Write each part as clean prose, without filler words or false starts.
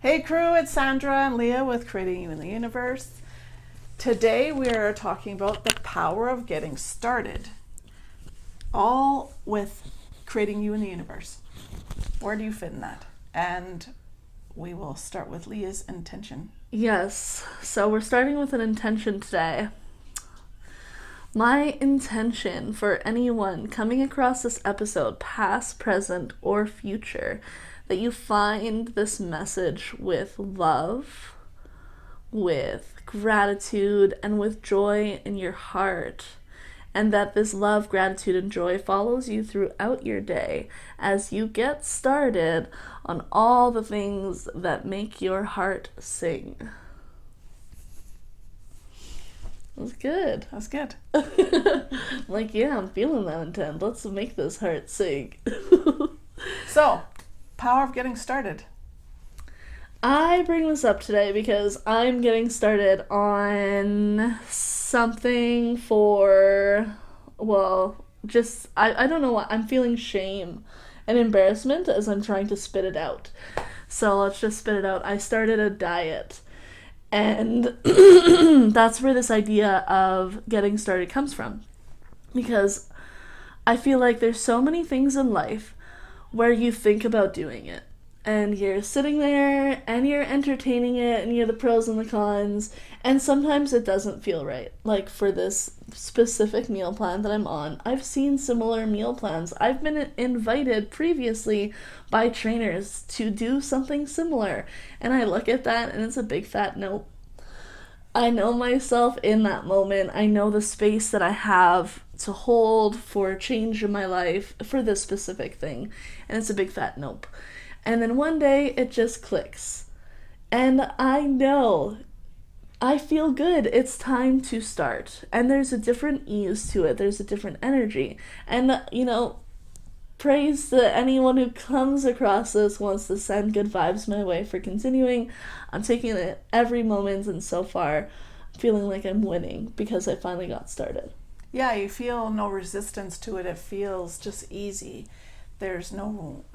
Hey crew, it's Sandra and Leah with Creating You in the Universe. Today we are talking about the power of getting started. All with Creating You in the Universe. Where do you fit in that? And we will start with Leah's intention. Yes, so we're starting with an intention today. My intention for anyone coming across this episode, past, present, or future, that you find this message with love, with gratitude, and with joy in your heart. And that this love, gratitude, and joy follows you throughout your day as you get started on all the things that make your heart sing. That was good. That's good. Like, yeah, I'm feeling that intent. Let's make this heart sing. So, power of getting started. I bring this up today because I'm getting started on something for, I don't know what, I'm feeling shame and embarrassment as I'm trying to spit it out. So let's just spit it out. I started a diet. And that's where this idea of getting started comes from. Because I feel like there's so many things in life where you think about doing it. And you're sitting there and you're entertaining it and you're the pros and the cons. And sometimes it doesn't feel right. Like for this specific meal plan that I'm on, I've seen similar meal plans. I've been invited previously by trainers to do something similar. And I look at that and it's a big fat nope. I know myself in that moment. I know the space that I have to hold for change in my life for this specific thing. And it's a big fat nope. And then one day it just clicks. And I know, I feel good. It's time to start. And there's a different ease to it. There's a different energy. And, praise to anyone who comes across this, wants to send good vibes my way for continuing. I'm taking it every moment, and so far I'm feeling like I'm winning because I finally got started. Yeah, you feel no resistance to it. It feels just easy. There's no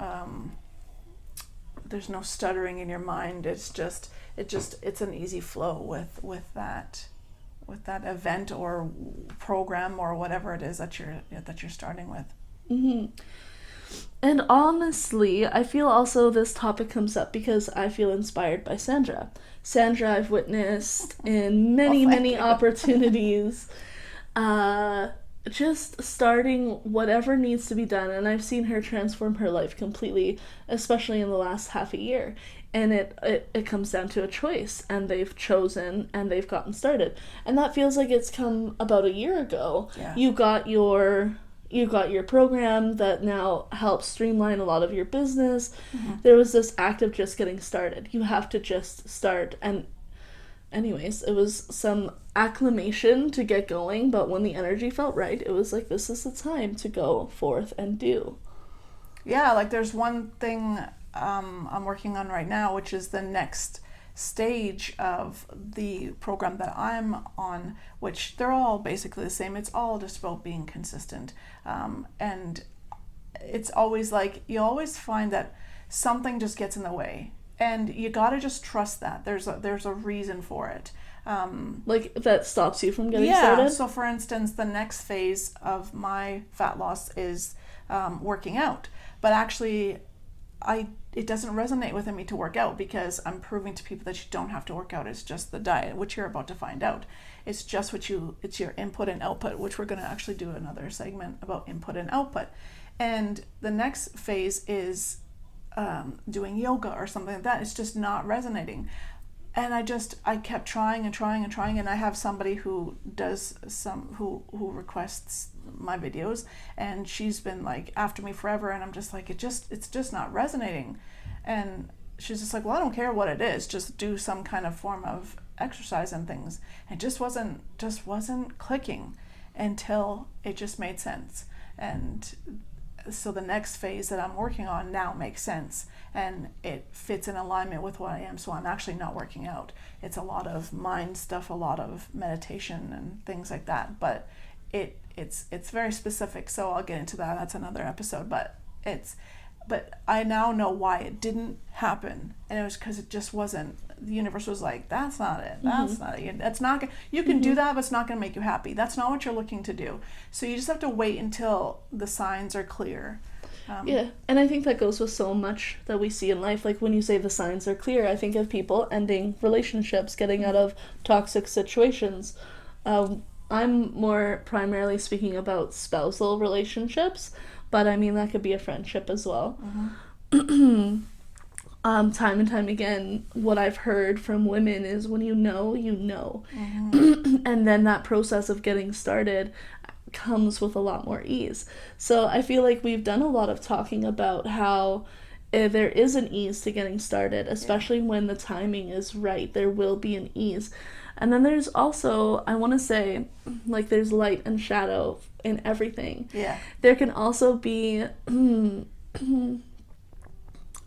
stuttering in your mind. It's an easy flow with that event or program or whatever it is that you're starting with. Mm-hmm. And honestly, I feel also this topic comes up because I feel inspired by Sandra. Sandra, I've witnessed in many opportunities, just starting whatever needs to be done. And I've seen her transform her life completely, especially in the last half a year. And it comes down to a choice, and they've chosen and they've gotten started. And that feels like it's come about a year ago. Yeah. You got your program that now helps streamline a lot of your business. Mm-hmm. There was this act of just getting started. You have to just start. And anyways, it was some acclimation to get going, but when the energy felt right, it was like, this is the time to go forth and do. Yeah, like there's one thing I'm working on right now, which is the next stage of the program that I'm on, which they're all basically the same. It's all just about being consistent. And it's always like, you always find that something just gets in the way. And you gotta just trust that. There's a reason for it. Like that stops you from getting started? Yeah, so for instance, the next phase of my fat loss is working out. But actually, it doesn't resonate with me to work out because I'm proving to people that you don't have to work out. It's just the diet, which you're about to find out. It's just it's your input and output, which we're going to actually do another segment about input and output. And the next phase is doing yoga or something like that. It's just not resonating. And I kept trying, and I have somebody who does who requests my videos, and she's been like after me forever, and I'm just like, it's just not resonating. And she's just like, well, I don't care what it is, just do some kind of form of exercise and things. And it just wasn't clicking until it just made sense. And so the next phase that I'm working on now makes sense, and it fits in alignment with what I am. So I'm actually not working out. It's a lot of mind stuff, a lot of meditation and things like that. But it's very specific. So I'll get into that. That's another episode. But but I now know why it didn't happen, and it was because it just wasn't. The universe was like, that's not it. That's not it. That's not. You can do that, but it's not going to make you happy. That's not what you're looking to do. So you just have to wait until the signs are clear. Yeah, and I think that goes with so much that we see in life. Like when you say the signs are clear, I think of people ending relationships, getting out of toxic situations. I'm more primarily speaking about spousal relationships, but I mean that could be a friendship as well. Time and time again, what I've heard from women is when you know, you know. And then that process of getting started comes with a lot more ease. So I feel like we've done a lot of talking about how there is an ease to getting started, especially when the timing is right. There will be an ease. And then there's also, I want to say, like there's light and shadow in everything. Yeah. There can also be,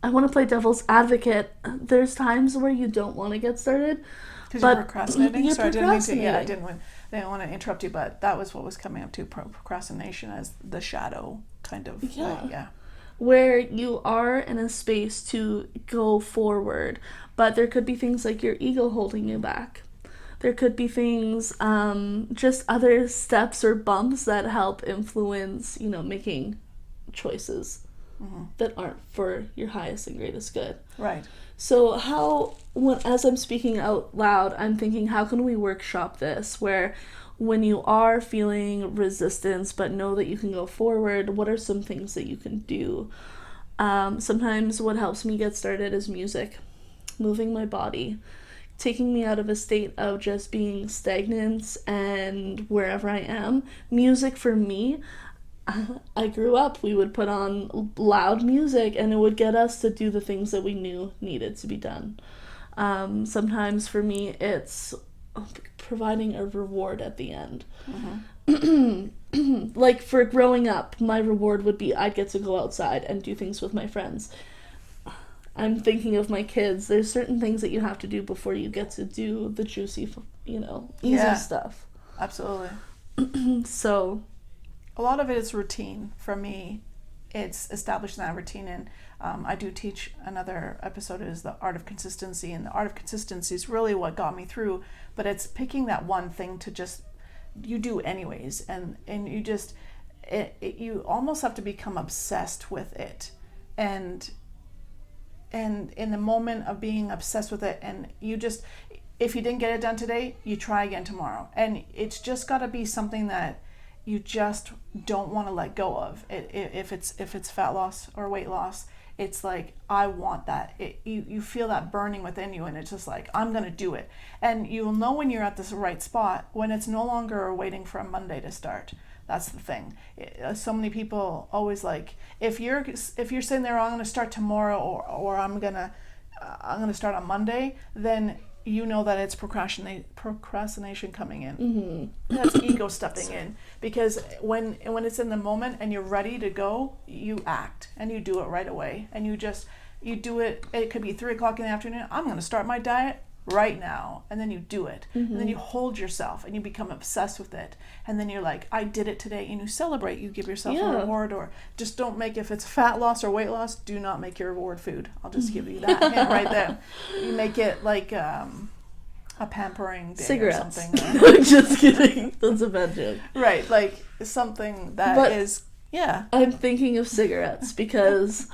I want to play devil's advocate. There's times where you don't want to get started. Because you're procrastinating? You're Sorry, procrastinating. I didn't want to interrupt you, but that was what was coming up to procrastination as the shadow kind of. Yeah. Where you are in a space to go forward, but there could be things like your ego holding you back. There could be things, just other steps or bumps that help influence, making choices that aren't for your highest and greatest good. Right. So as I'm speaking out loud, I'm thinking, how can we workshop this where when you are feeling resistance but know that you can go forward, what are some things that you can do? Sometimes what helps me get started is music, moving my body, taking me out of a state of just being stagnant and wherever I am. Music for me, I grew up, we would put on loud music and it would get us to do the things that we knew needed to be done. Sometimes for me it's providing a reward at the end. Like for growing up, my reward would be I'd get to go outside and do things with my friends. I'm thinking of my kids. There's certain things that you have to do before you get to do the juicy, easy stuff. Absolutely. So a lot of it is routine. For me, it's establishing that routine. And I do teach another episode is the art of consistency. And the art of consistency is really what got me through. But it's picking that one thing to just, you do anyways. And you just, you almost have to become obsessed with it. And in the moment of being obsessed with it, and you just, if you didn't get it done today, you try again tomorrow. And it's just got to be something that you just don't want to let go of. If it's fat loss or weight loss, it's like, I want that. You feel that burning within you, and it's just like, I'm going to do it. And you'll know when you're at this right spot, when it's no longer waiting for a Monday to start. That's the thing. So many people always like, if you're sitting there, I'm going to start tomorrow, or I'm going to start on Monday, then you know that it's procrastination coming in. That's ego stepping in, because when it's in the moment and you're ready to go, you act and you do it right away, and you do it. It could be 3:00 in the afternoon. I'm going to start my diet right now, and then you do it, and then you hold yourself and you become obsessed with it, and then you're like, I did it today, and you celebrate. You give yourself a reward, or just don't make, if it's fat loss or weight loss, do not make your reward food. I'll just give you that hint right there. You make it like a pampering day cigarettes. or something. Just kidding. That's a bad joke. Right, like something that is. I'm thinking of cigarettes because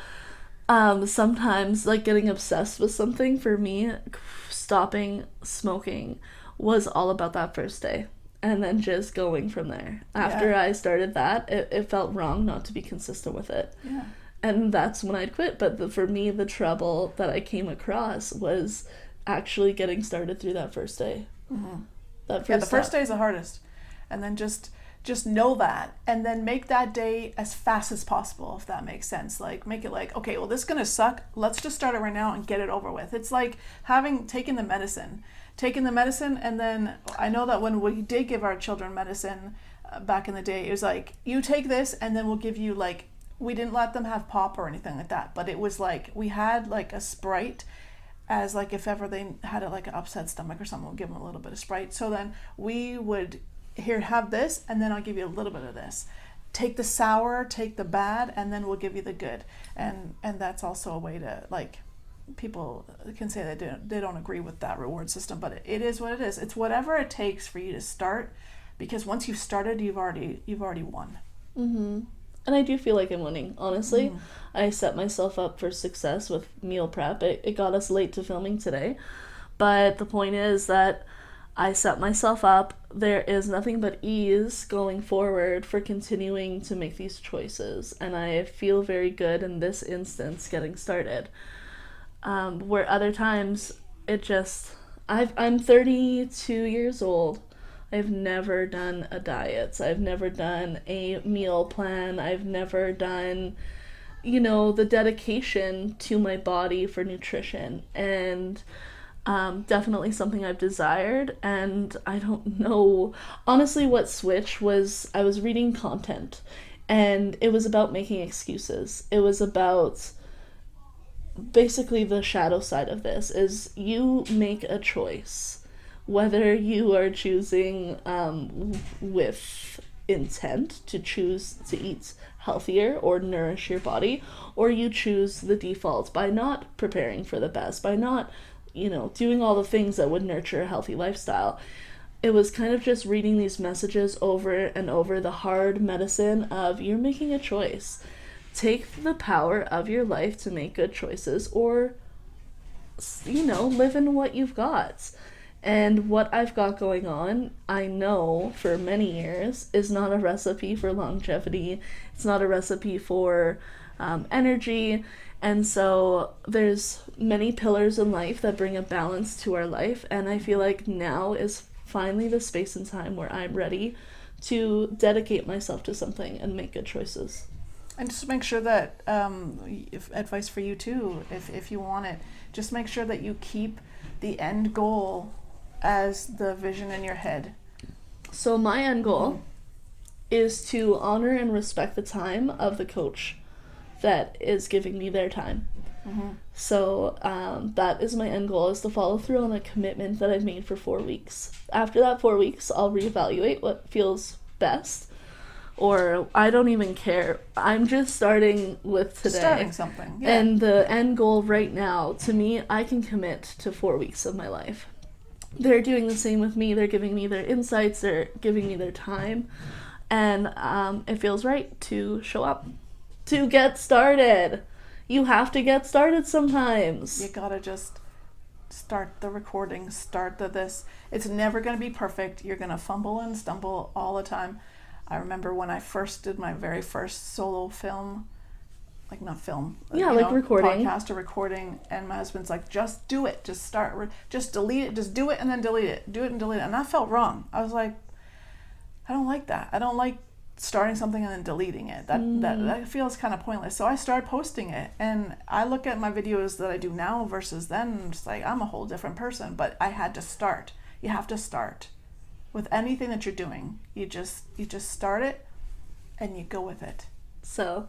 sometimes, like, getting obsessed with something, for me, stopping smoking was all about that first day, and then just going from there. After I started that, it felt wrong not to be consistent with it. Yeah. And that's when I'd quit. But for me, the trouble that I came across was actually getting started through that first day. The first day is the hardest, and then just know that, and then make that day as fast as possible, if that makes sense. Like, make it like, okay, well, this is gonna suck, let's just start it right now and get it over with. It's like taking the medicine, and then I know that when we did give our children medicine back in the day, it was like, you take this and then we'll give you, like, we didn't let them have pop or anything like that, but it was like, we had like a Sprite, as like, if ever they had like an upset stomach or something, we'll give them a little bit of Sprite. So then we would, here, have this, and then I'll give you a little bit of this. take the sour, take the bad, and then we'll give you the good. And that's also a way to, like, people can say that they don't agree with that reward system, but it is what it is. It's whatever it takes for you to start, because once you've started, you've already won. Mm-hmm. And I do feel like I'm winning, honestly. I set myself up for success with meal prep. It got us late to filming today, but the point is that I set myself up. There is nothing but ease going forward for continuing to make these choices, and I feel very good in this instance getting started. Where other times it just, I'm 32 years old. I've never done a diet. I've never done a meal plan. I've never done, the dedication to my body for nutrition. And definitely something I've desired. And I don't know, honestly, what switch was. I was reading content, and it was about making excuses. It was about, basically, the shadow side of this is you make a choice. Whether you are choosing with intent to choose to eat healthier or nourish your body, or you choose the default by not preparing for the best, by not, doing all the things that would nurture a healthy lifestyle. It was kind of just reading these messages over and over, the hard medicine of you're making a choice. Take the power of your life to make good choices, or, live in what you've got. And what I've got going on, I know for many years, is not a recipe for longevity. It's not a recipe for energy. And so there's many pillars in life that bring a balance to our life. And I feel like now is finally the space and time where I'm ready to dedicate myself to something and make good choices. And just make sure that, advice for you too, if you want it, just make sure that you keep the end goal as the vision in your head. So my end goal is to honor and respect the time of the coach that is giving me their time. So that is my end goal, is to follow through on a commitment that I've made for 4 weeks. After that 4 weeks, I'll reevaluate what feels best, or I don't even care. I'm just starting with today. Starting something. Yeah. And the end goal right now, to me, I can commit to 4 weeks of my life. They're doing the same with me. They're giving me their insights. They're giving me their time. And it feels right to show up. To get started. You have to get started sometimes. You gotta just start the recording. Start this. It's never going to be perfect. You're going to fumble and stumble all the time. I remember when I first did my very first solo film, like not film, recording, podcast or recording, and my husband's like, just do it, just start, just delete it, just do it and then delete it, do it and delete it. And I felt wrong. I was like, I don't like that. I don't like starting something and then deleting it. That feels kind of pointless. So I started posting it, and I look at my videos that I do now versus then, and I'm just like, I'm a whole different person. But I had to start. You have to start with anything that you're doing. You just start it and you go with it. So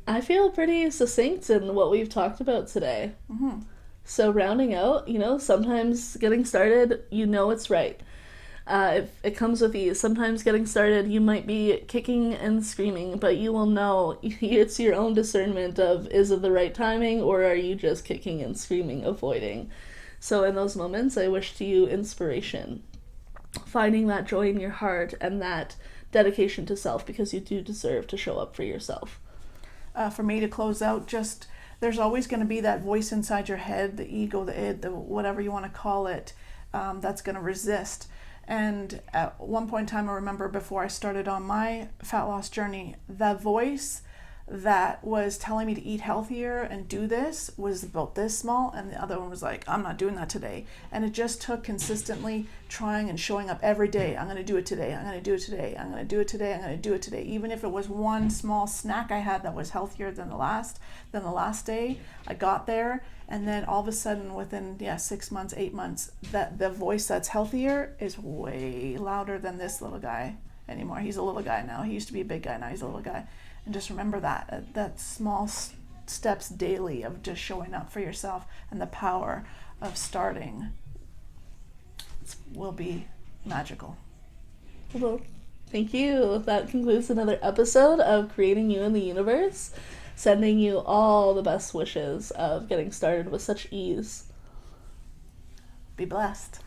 I feel pretty succinct in what we've talked about today. So rounding out, sometimes getting started, it's right. If it comes with ease. Sometimes getting started, you might be kicking and screaming, but you will know. It's your own discernment of, is it the right timing, or are you just kicking and screaming, avoiding? So in those moments, I wish to you inspiration. Finding that joy in your heart and that dedication to self, because you do deserve to show up for yourself. For me, to close out, there's always going to be that voice inside your head, the ego, the id, the whatever you want to call it, that's going to resist. And at one point in time, I remember before I started on my fat loss journey, that voice that was telling me to eat healthier and do this was about this small, and the other one was like, I'm not doing that today. And it just took consistently trying and showing up every day. I'm going to do it today. I'm going to do it today. I'm going to do it today. I'm going to do it today. Even if it was one small snack I had that was healthier than the last day, I got there. And then all of a sudden, within 6 months, 8 months, that the voice that's healthier is way louder than this little guy anymore. He's a little guy now. He used to be a big guy. Now he's a little guy. And just remember that small steps daily of just showing up for yourself, and the power of starting will be magical. Well, Thank you. That concludes another episode of Creating You in the Universe. Sending you all the best wishes of getting started with such ease. Be blessed.